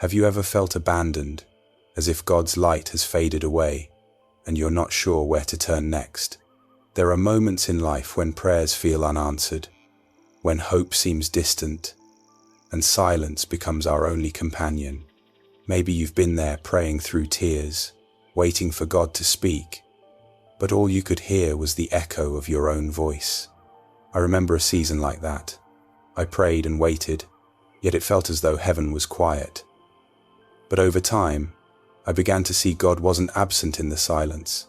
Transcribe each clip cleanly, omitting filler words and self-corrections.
Have you ever felt abandoned, as if God's light has faded away, and you're not sure where to turn next? There are moments in life when prayers feel unanswered, when hope seems distant, and silence becomes our only companion. Maybe you've been there praying through tears, waiting for God to speak, but all you could hear was the echo of your own voice. I remember a season like that. I prayed and waited, yet it felt as though heaven was quiet. But over time, I began to see God wasn't absent in the silence.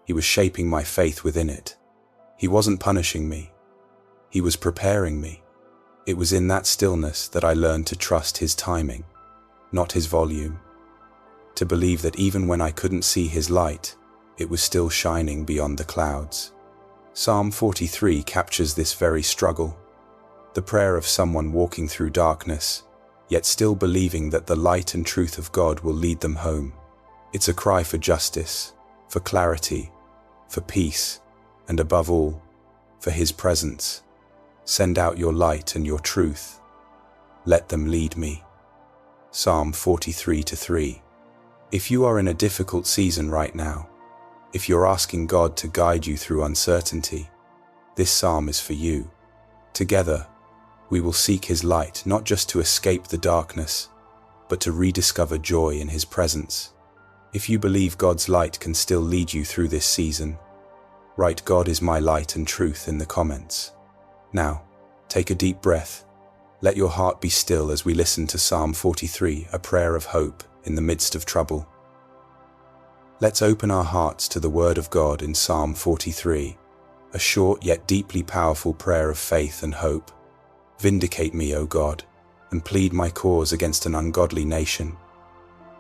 He was shaping my faith within it. He wasn't punishing me. He was preparing me. It was in that stillness that I learned to trust His timing, not His volume. To believe that even when I couldn't see His light, it was still shining beyond the clouds. Psalm 43 captures this very struggle. The prayer of someone walking through darkness, yet still believing that the light and truth of God will lead them home. It's a cry for justice, for clarity, for peace, and above all, for His presence. Send out your light and your truth. Let them lead me. Psalm 43:3. If you are in a difficult season right now, if you're asking God to guide you through uncertainty, this psalm is for you. Together, we will seek His light not just to escape the darkness, but to rediscover joy in His presence. If you believe God's light can still lead you through this season, write "God is my light and truth" in the comments. Now, take a deep breath. Let your heart be still as we listen to Psalm 43, a prayer of hope in the midst of trouble. Let's open our hearts to the Word of God in Psalm 43, a short yet deeply powerful prayer of faith and hope. Vindicate me, O God, and plead my cause against an ungodly nation.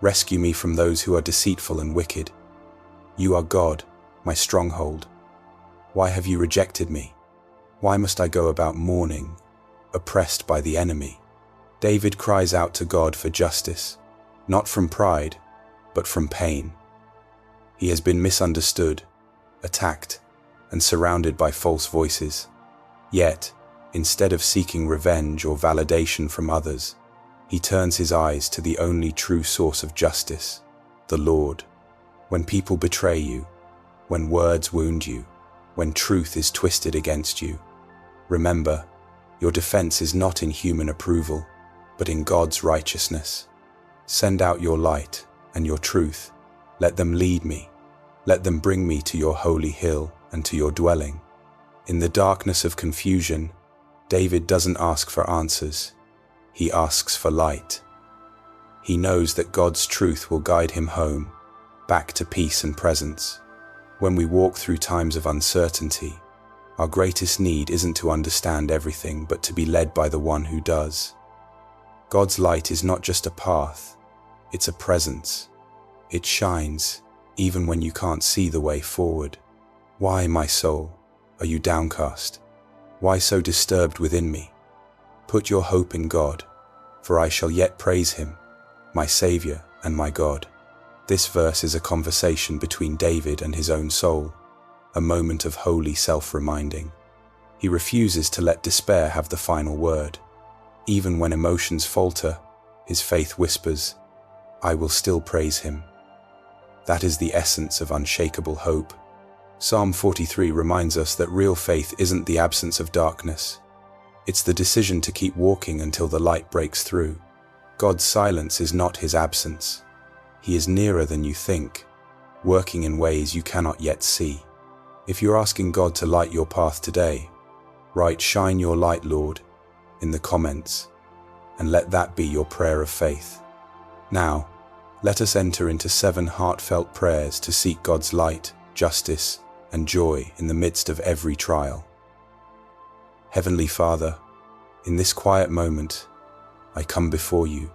Rescue me from those who are deceitful and wicked. You are God, my stronghold. Why have you rejected me? Why must I go about mourning, oppressed by the enemy? David cries out to God for justice, not from pride, but from pain. He has been misunderstood, attacked, and surrounded by false voices. Yet, instead of seeking revenge or validation from others, he turns his eyes to the only true source of justice, the Lord. When people betray you, when words wound you, when truth is twisted against you, remember, your defense is not in human approval, but in God's righteousness. Send out your light and your truth. Let them lead me. Let them bring me to your holy hill and to your dwelling. In the darkness of confusion, David doesn't ask for answers. He asks for light. He knows that God's truth will guide him home, back to peace and presence. When we walk through times of uncertainty, our greatest need isn't to understand everything, but to be led by the one who does. God's light is not just a path, it's a presence. It shines, even when you can't see the way forward. Why, my soul, are you downcast? Why so disturbed within me? Put your hope in God, for I shall yet praise Him, my Saviour and my God. This verse is a conversation between David and his own soul, a moment of holy self-reminding. He refuses to let despair have the final word. Even when emotions falter, his faith whispers, "I will still praise Him." That is the essence of unshakable hope. Psalm 43 reminds us that real faith isn't the absence of darkness. It's the decision to keep walking until the light breaks through. God's silence is not His absence. He is nearer than you think, working in ways you cannot yet see. If you're asking God to light your path today, write "Shine your light, Lord," in the comments, and let that be your prayer of faith. Now, let us enter into 7 heartfelt prayers to seek God's light, justice, and joy in the midst of every trial. Heavenly Father, in this quiet moment, I come before you,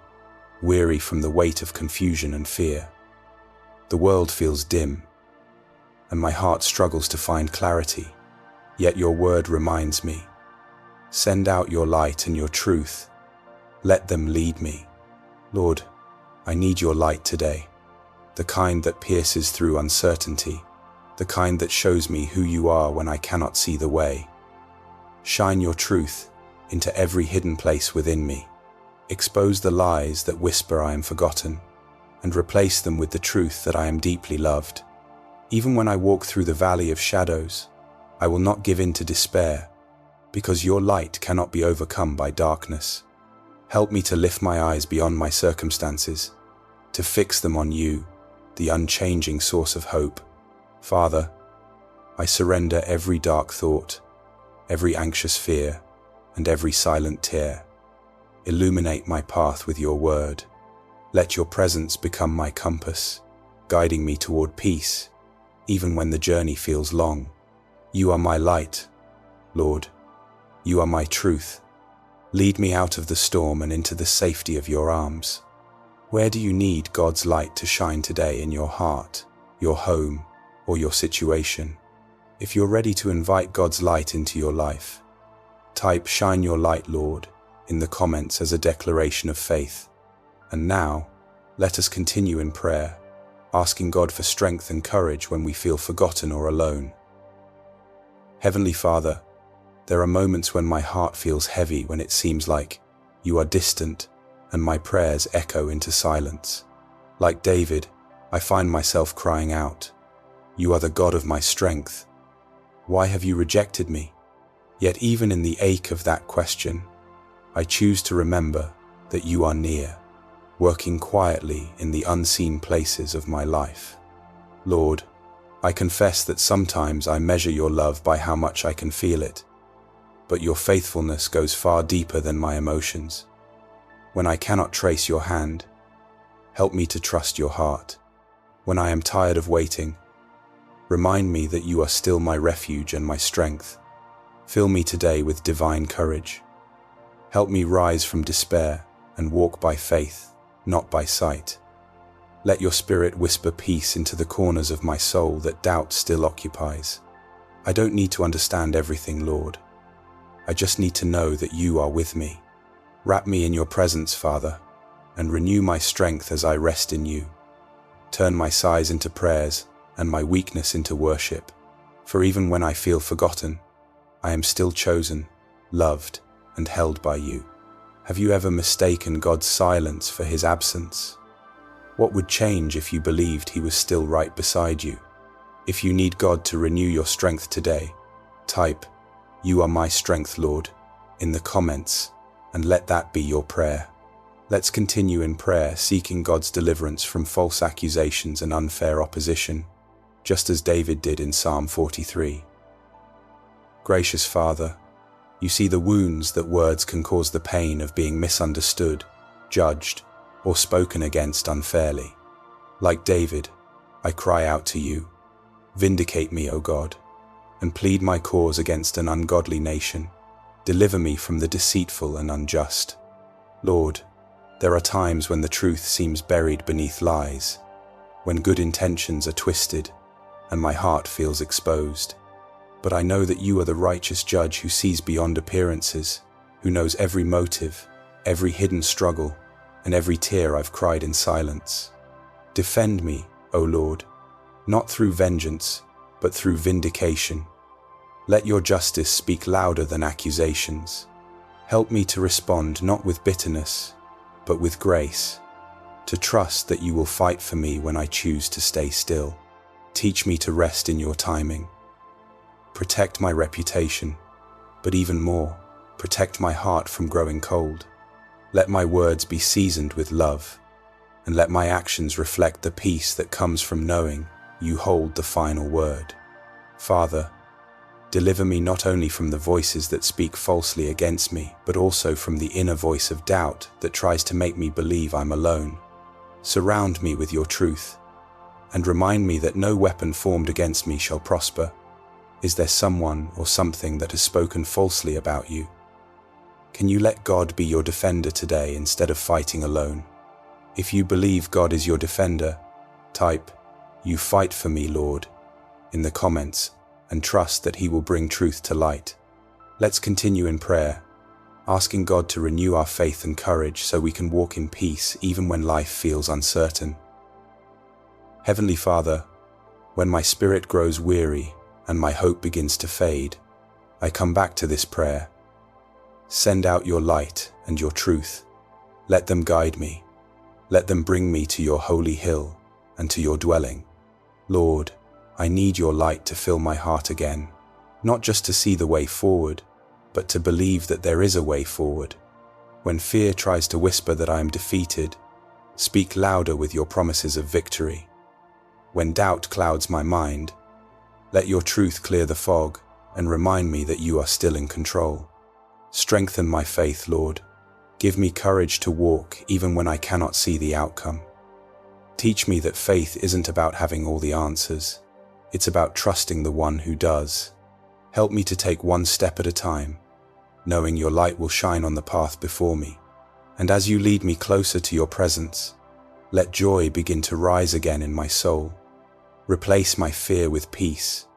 weary from the weight of confusion and fear. The world feels dim, and my heart struggles to find clarity, yet your word reminds me. Send out your light and your truth. Let them lead me. Lord, I need your light today, the kind that pierces through uncertainty, the kind that shows me who you are when I cannot see the way. Shine your truth into every hidden place within me. Expose the lies that whisper I am forgotten, and replace them with the truth that I am deeply loved. Even when I walk through the valley of shadows, I will not give in to despair, because your light cannot be overcome by darkness. Help me to lift my eyes beyond my circumstances, to fix them on you, the unchanging source of hope. Father, I surrender every dark thought, every anxious fear, and every silent tear. Illuminate my path with your word. Let your presence become my compass, guiding me toward peace, even when the journey feels long. You are my light, Lord. You are my truth. Lead me out of the storm and into the safety of your arms. Where do you need God's light to shine today in your heart, your home, or your situation? If you're ready to invite God's light into your life, type "Shine your light, Lord," in the comments as a declaration of faith. And now, let us continue in prayer, asking God for strength and courage when we feel forgotten or alone. Heavenly Father, there are moments when my heart feels heavy, when it seems like you are distant and my prayers echo into silence. Like David, I find myself crying out, "You are the God of my strength. Why have you rejected me?" Yet even in the ache of that question, I choose to remember that you are near, working quietly in the unseen places of my life. Lord, I confess that sometimes I measure your love by how much I can feel it, but your faithfulness goes far deeper than my emotions. When I cannot trace your hand, help me to trust your heart. When I am tired of waiting, remind me that you are still my refuge and my strength. Fill me today with divine courage. Help me rise from despair and walk by faith, not by sight. Let your spirit whisper peace into the corners of my soul that doubt still occupies. I don't need to understand everything, Lord. I just need to know that you are with me. Wrap me in your presence, Father, and renew my strength as I rest in you. Turn my sighs into prayers and my weakness into worship. For even when I feel forgotten, I am still chosen, loved, and held by you. Have you ever mistaken God's silence for his absence? What would change if you believed he was still right beside you? If you need God to renew your strength today, type "You are my strength, Lord," in the comments, and let that be your prayer. Let's continue in prayer, seeking God's deliverance from false accusations and unfair opposition, just as David did in Psalm 43. Gracious Father, you see the wounds that words can cause, the pain of being misunderstood, judged, or spoken against unfairly. Like David, I cry out to you, "Vindicate me, O God," and plead my cause against an ungodly nation. Deliver me from the deceitful and unjust. Lord, there are times when the truth seems buried beneath lies, when good intentions are twisted and my heart feels exposed. But I know that you are the righteous judge who sees beyond appearances, who knows every motive, every hidden struggle, and every tear I've cried in silence. Defend me, O Lord, not through vengeance, but through vindication. Let your justice speak louder than accusations. Help me to respond not with bitterness, but with grace, to trust that you will fight for me when I choose to stay still. Teach me to rest in your timing. Protect my reputation, but even more, protect my heart from growing cold. Let my words be seasoned with love, and let my actions reflect the peace that comes from knowing you hold the final word. Father, deliver me not only from the voices that speak falsely against me, but also from the inner voice of doubt that tries to make me believe I'm alone. Surround me with your truth, and remind me that no weapon formed against me shall prosper. Is there someone or something that has spoken falsely about you? Can you let God be your defender today instead of fighting alone? If you believe God is your defender, type "You fight for me, Lord," in the comments, and trust that he will bring truth to light. Let's continue in prayer, asking God to renew our faith and courage so we can walk in peace even when life feels uncertain. Heavenly Father, when my spirit grows weary and my hope begins to fade, I come back to this prayer. Send out your light and your truth. Let them guide me. Let them bring me to your holy hill and to your dwelling. Lord, I need your light to fill my heart again, not just to see the way forward, but to believe that there is a way forward. When fear tries to whisper that I am defeated, speak louder with your promises of victory. When doubt clouds my mind, let your truth clear the fog and remind me that you are still in control. Strengthen my faith, Lord. Give me courage to walk even when I cannot see the outcome. Teach me that faith isn't about having all the answers. It's about trusting the one who does. Help me to take one step at a time, knowing your light will shine on the path before me. And as you lead me closer to your presence, let joy begin to rise again in my soul. Replace my fear with peace,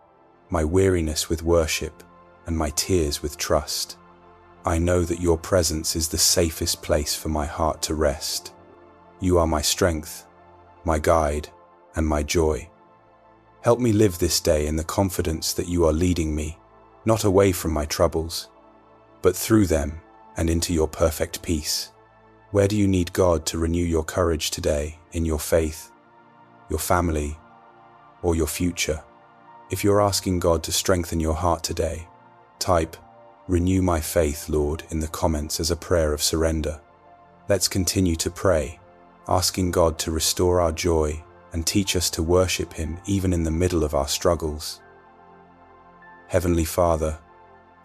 my weariness with worship, and my tears with trust. I know that your presence is the safest place for my heart to rest. You are my strength, my guide, and my joy. Help me live this day in the confidence that you are leading me, not away from my troubles, but through them and into your perfect peace. Where do you need God to renew your courage today in your faith, your family, or your future? If you're asking God to strengthen your heart today, type, "Renew my faith, Lord," in the comments as a prayer of surrender. Let's continue to pray, asking God to restore our joy and teach us to worship Him even in the middle of our struggles. Heavenly Father,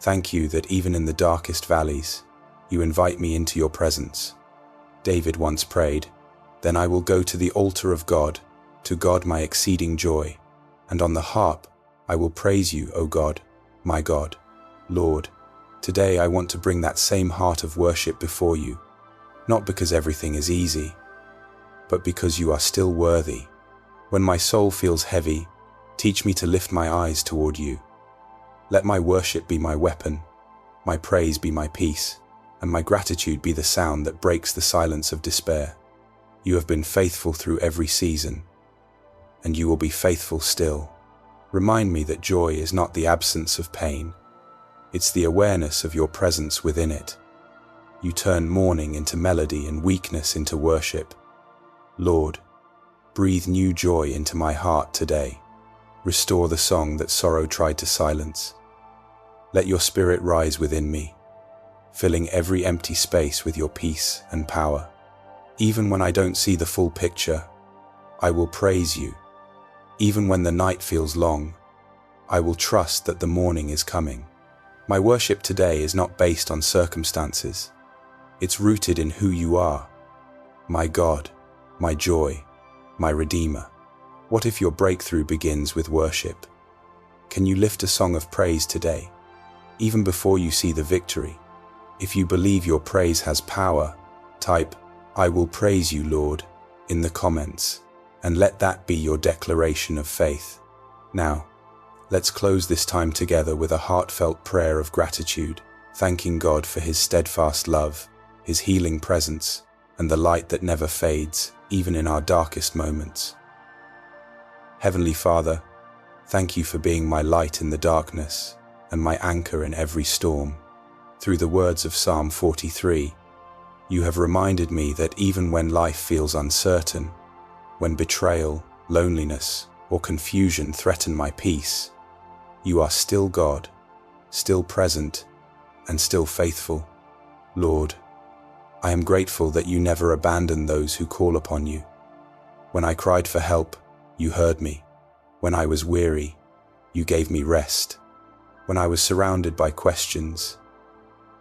thank you that even in the darkest valleys, you invite me into your presence. David once prayed, "Then I will go to the altar of God, to God my exceeding joy, and on the harp I will praise you, O God, my God." Lord, today I want to bring that same heart of worship before you, not because everything is easy, but because you are still worthy. When my soul feels heavy, teach me to lift my eyes toward you. Let my worship be my weapon, my praise be my peace, and my gratitude be the sound that breaks the silence of despair. You have been faithful through every season, and you will be faithful still. Remind me that joy is not the absence of pain, it's the awareness of your presence within it. You turn mourning into melody and weakness into worship. Lord, breathe new joy into my heart today. Restore the song that sorrow tried to silence. Let your spirit rise within me, filling every empty space with your peace and power. Even when I don't see the full picture, I will praise you. Even when the night feels long, I will trust that the morning is coming. My worship today is not based on circumstances. It's rooted in who you are, my God, my joy, my Redeemer. What if your breakthrough begins with worship? Can you lift a song of praise today, even before you see the victory? If you believe your praise has power, type, "I will praise you, Lord," in the comments, and let that be your declaration of faith. Now, let's close this time together with a heartfelt prayer of gratitude, thanking God for His steadfast love, His healing presence, and the light that never fades, even in our darkest moments. Heavenly Father, thank you for being my light in the darkness and my anchor in every storm. Through the words of Psalm 43, you have reminded me that even when life feels uncertain, when betrayal, loneliness, or confusion threaten my peace, you are still God, still present, and still faithful. Lord, I am grateful that you never abandon those who call upon you. When I cried for help, you heard me. When I was weary, you gave me rest. When I was surrounded by questions,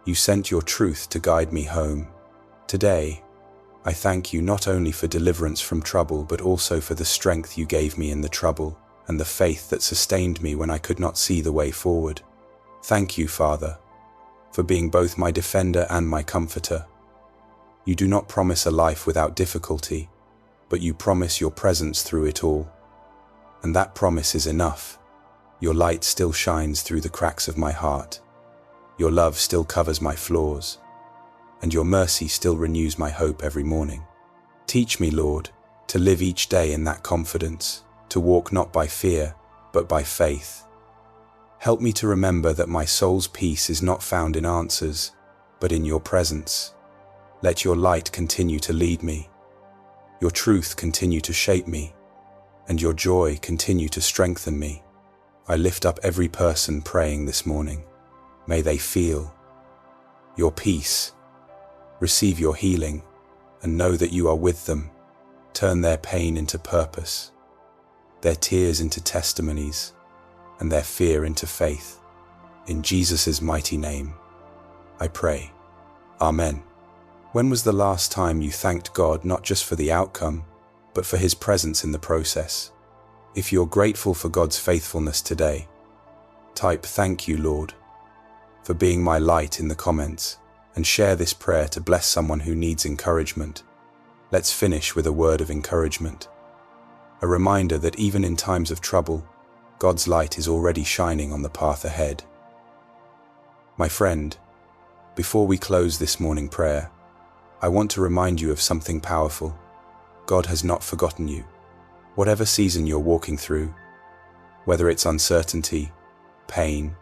you sent your truth to guide me home. Today, I thank you not only for deliverance from trouble, but also for the strength you gave me in the trouble and the faith that sustained me when I could not see the way forward. Thank you, Father, for being both my defender and my comforter. You do not promise a life without difficulty, but you promise your presence through it all. And that promise is enough. Your light still shines through the cracks of my heart. Your love still covers my flaws, and your mercy still renews my hope every morning. Teach me, Lord, to live each day in that confidence, to walk not by fear, but by faith. Help me to remember that my soul's peace is not found in answers, but in your presence. Let your light continue to lead me, your truth continue to shape me, and your joy continue to strengthen me. I lift up every person praying this morning. May they feel your peace, receive your healing, and know that you are with them. Turn their pain into purpose, their tears into testimonies, and their fear into faith. In Jesus' mighty name, I pray. Amen. When was the last time you thanked God not just for the outcome, but for His presence in the process? If you're grateful for God's faithfulness today, type "Thank you, Lord, for being my light" in the comments, and share this prayer to bless someone who needs encouragement. Let's finish with a word of encouragement. A reminder that even in times of trouble, God's light is already shining on the path ahead. My friend, before we close this morning prayer, I want to remind you of something powerful. God has not forgotten you. Whatever season you're walking through, whether it's uncertainty, pain,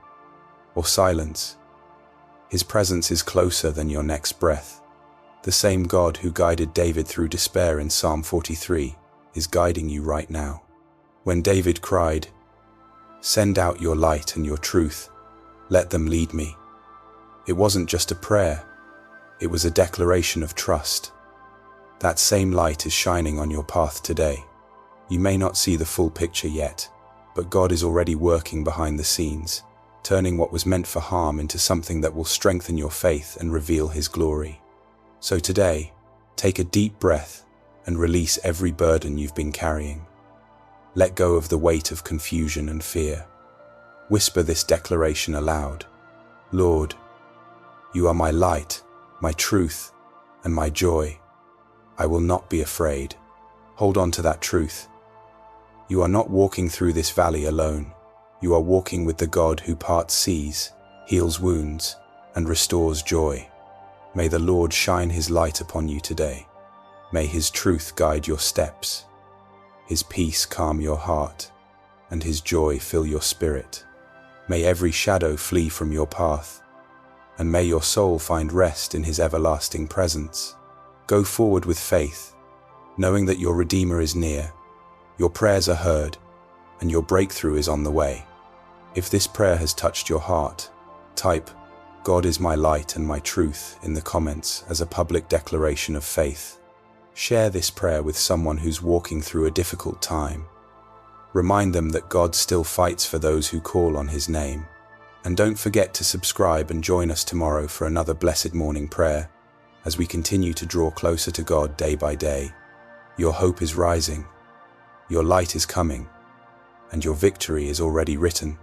or silence, His presence is closer than your next breath. The same God who guided David through despair in Psalm 43 is guiding you right now. When David cried, "Send out your light and your truth, let them lead me," it wasn't just a prayer, it was a declaration of trust. That same light is shining on your path today. You may not see the full picture yet, but God is already working behind the scenes, turning what was meant for harm into something that will strengthen your faith and reveal His glory. So today, take a deep breath and release every burden you've been carrying. Let go of the weight of confusion and fear. Whisper this declaration aloud. Lord, you are my light, my truth, and my joy. I will not be afraid. Hold on to that truth. You are not walking through this valley alone. You are walking with the God who parts seas, heals wounds, and restores joy. May the Lord shine His light upon you today. May His truth guide your steps, His peace calm your heart, and His joy fill your spirit. May every shadow flee from your path, and may your soul find rest in His everlasting presence. Go forward with faith, knowing that your Redeemer is near, your prayers are heard, and your breakthrough is on the way. If this prayer has touched your heart, type "God is my light and my truth" in the comments as a public declaration of faith. Share this prayer with someone who's walking through a difficult time. Remind them that God still fights for those who call on His name. And don't forget to subscribe and join us tomorrow for another blessed morning prayer as we continue to draw closer to God day by day. Your hope is rising, your light is coming, and your victory is already written.